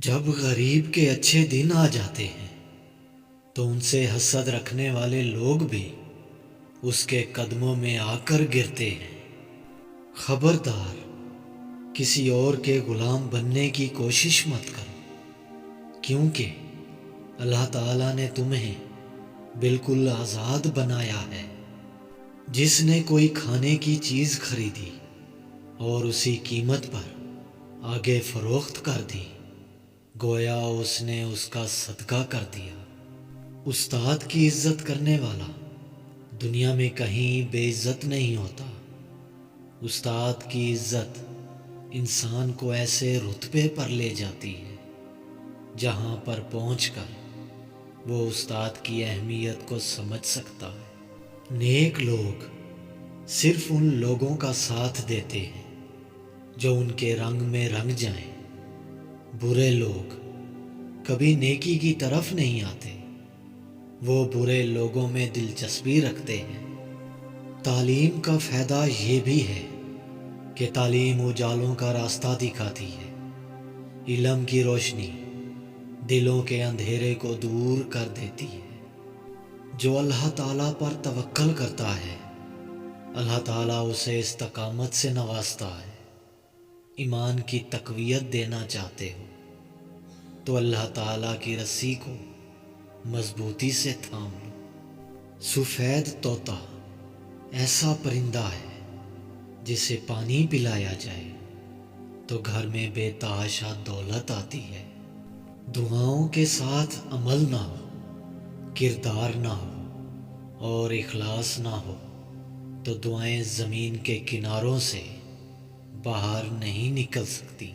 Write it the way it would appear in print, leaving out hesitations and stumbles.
جب غریب کے اچھے دن آ جاتے ہیں تو ان سے حسد رکھنے والے لوگ بھی اس کے قدموں میں آ کر گرتے ہیں۔ خبردار، کسی اور کے غلام بننے کی کوشش مت کرو، کیونکہ اللہ تعالیٰ نے تمہیں بالکل آزاد بنایا ہے۔ جس نے کوئی کھانے کی چیز خریدی اور اسی قیمت پر آگے فروخت کر دی، گویا اس نے اس کا صدقہ کر دیا۔ استاد کی عزت کرنے والا دنیا میں کہیں بے عزت نہیں ہوتا۔ استاد کی عزت انسان کو ایسے رتبے پر لے جاتی ہے جہاں پر پہنچ کر وہ استاد کی اہمیت کو سمجھ سکتا ہے۔ نیک لوگ صرف ان لوگوں کا ساتھ دیتے ہیں جو ان کے رنگ میں رنگ جائیں۔ برے لوگ کبھی نیکی کی طرف نہیں آتے، وہ برے لوگوں میں دلچسپی رکھتے ہیں۔ تعلیم کا فائدہ یہ بھی ہے کہ تعلیم اجالوں کا راستہ دکھاتی ہے۔ علم کی روشنی دلوں کے اندھیرے کو دور کر دیتی ہے۔ جو اللہ تعالیٰ پر توکل کرتا ہے، اللہ تعالیٰ اسے استقامت سے نوازتا ہے۔ ایمان کی تقویت دینا چاہتے ہو تو اللہ تعالیٰ کی رسی کو مضبوطی سے تھام لو۔ سفید طوطا ایسا پرندہ ہے جسے پانی پلایا جائے تو گھر میں بے تحاشا دولت آتی ہے۔ دعاؤں کے ساتھ عمل نہ ہو، کردار نہ ہو اور اخلاص نہ ہو تو دعائیں زمین کے کناروں سے باہر نہیں نکل سکتی۔